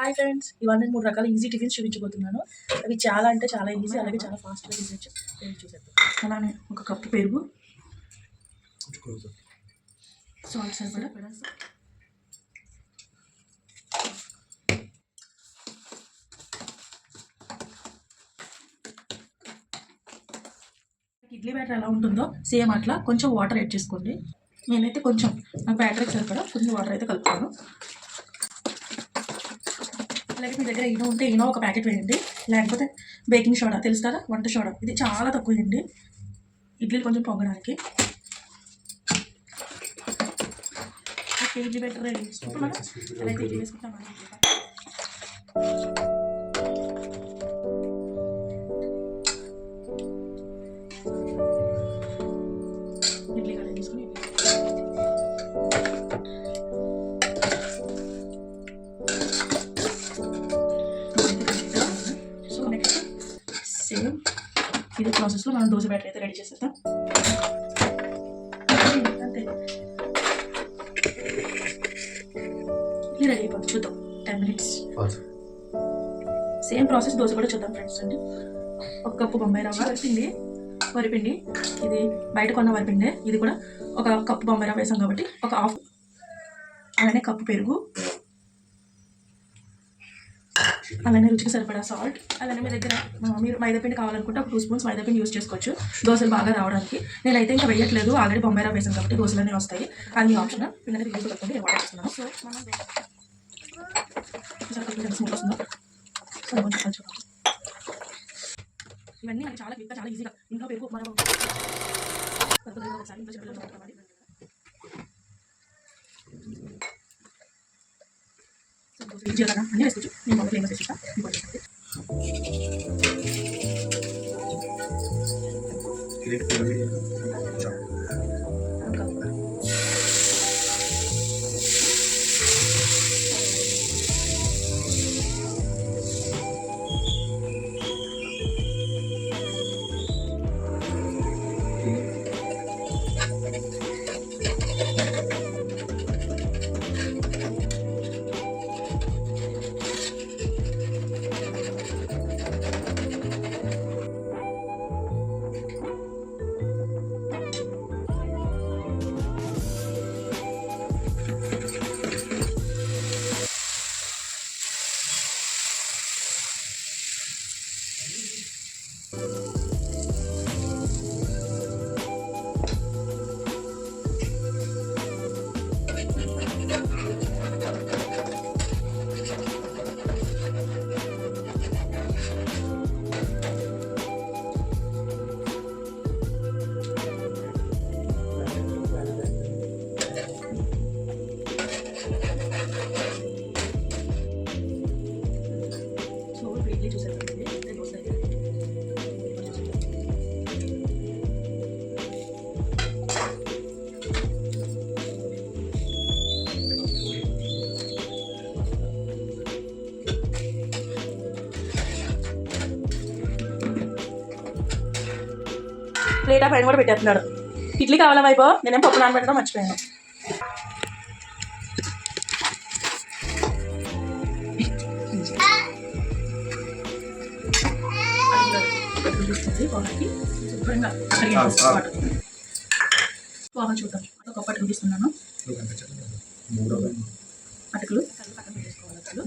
Hi friends, ఇవాళ నేను 3 రకాల ఈజీ టిఫిన్స్ చూపించబోతున్నాను. అవి చాలా అంటే చాలా ఈజీ, అలాగే చాలా ఫాస్ట్గా తీసేయచ్చు. చూసేద్దాం. అలానే ఒక కప్పు పెరుగు, సాల్ట్ సరిపడా, ఇడ్లీ బ్యాటర్ ఎలా ఉంటుందో సేమ్ అట్లా కొంచెం వాటర్ యాడ్ చేసుకోండి. నేనైతే కొంచెం నాకు బ్యాటర్కి సరిపడా కొంచెం వాటర్ అయితే కలుపుతాను. అలాగే మీ దగ్గర ఈనో ఉంటే ఈనో ఒక ప్యాకెట్ వేయండి, లేకపోతే బేకింగ్ సోడా తెలుసు కదా, వంట సోడా, ఇది చాలా తక్కువ వేయండి ఇడ్లీలు కొంచెం పొంగడానికి. ఇడ్లీ బ్యాటర్ రెడీ చేసుకుంటున్నాను. అలా అయితే ఇడ్లీ వేసుకుంటాం. ఇడ్లీ కలర్ తీసుకుని సేమ్ ఇది ప్రాసెస్లో మనం దోశ బ్యాటర్ అయితే రెడీ చేసేద్దాం. అంతే, ఇది రెడీ అయిపోతుంది. చూద్దాం 10 minutes. సేమ్ ప్రాసెస్ దోశ కూడా చూద్దాం ఫ్రెండ్స్. అండి ఒక కప్పు బొంబాయి రవ్వ, వరిపిండి, ఇది బయట కొన్న వరిపిండి, ఇది కూడా ఒక కప్పు బొంబాయి రవ్వ వేసాం కాబట్టి ఒక హాఫ్. అలానే కప్పు పెరుగు, అలానే రుచికి సరిపడా సాల్ట్. అలానే మీ దగ్గర మీరు మైదాపిండి కావాలనుకుంటే ఒక 2 spoons మైదాపిండి యూజ్ చేసుకోవచ్చు దోశలు బాగా రావడానికి. నేనైతే ఇంకా వేయట్లేదు, ఆల్రెడీ బొంబాయి రవ్వ వేసాం కాబట్టి దోశలన్నీ వస్తాయి. అది ఆప్షన్. పిల్లలకి రిలీజ్ పెట్టుకుంటే నేను వాటర్ చేస్తున్నాను. సో స్మూత్ వస్తుందో కొంచెం కొంచెం ఇవన్నీ మనకి చాలా క్విక్గా చాలా ఈజీగా ఇంట్లో పెరుగు మనం ఒకసారి ఇంట్లో చెప్పలేదు అన్నీ వేసుకోవచ్చు. నేను మొదలు ఫ్లేవర్స్ వేసుకుంటా. ప్లేట్ పైన కూడా పెట్టేస్తున్నాడు. ఇడ్లీ కావాలా వైపు? నేనేం పప్పు నానబెట్టడం మర్చిపోయాను. పోహా చూద్దాం. ఒక పట్టు చూపిస్తున్నాను. అటుకులు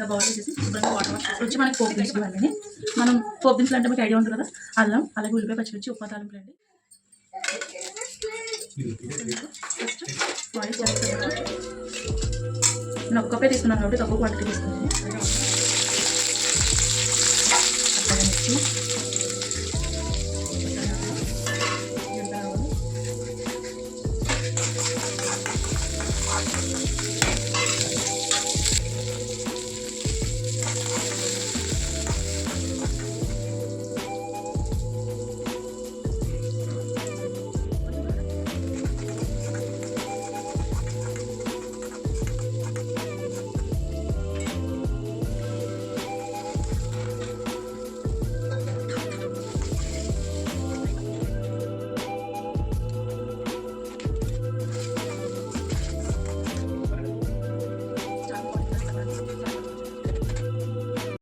బౌల్ వేసేసి శుభ్రంగా వాటర్ వాష్ చేసి వచ్చి మనకి పోపు దినుసులు అన్నీ. మనం పోపు దినుసులు అంటే మీకు ఐడియా ఉంటుంది కదా, అల్లం, అలాగే ఉల్లిపాయ, పచ్చిమిర్చి, ఉప్పు, తాలింపులు అండి. నేను ఒక్క కప్పే తీసుకున్నాను కాబట్టి తక్కువ క్వాంటిటీ తీసుకున్నాను.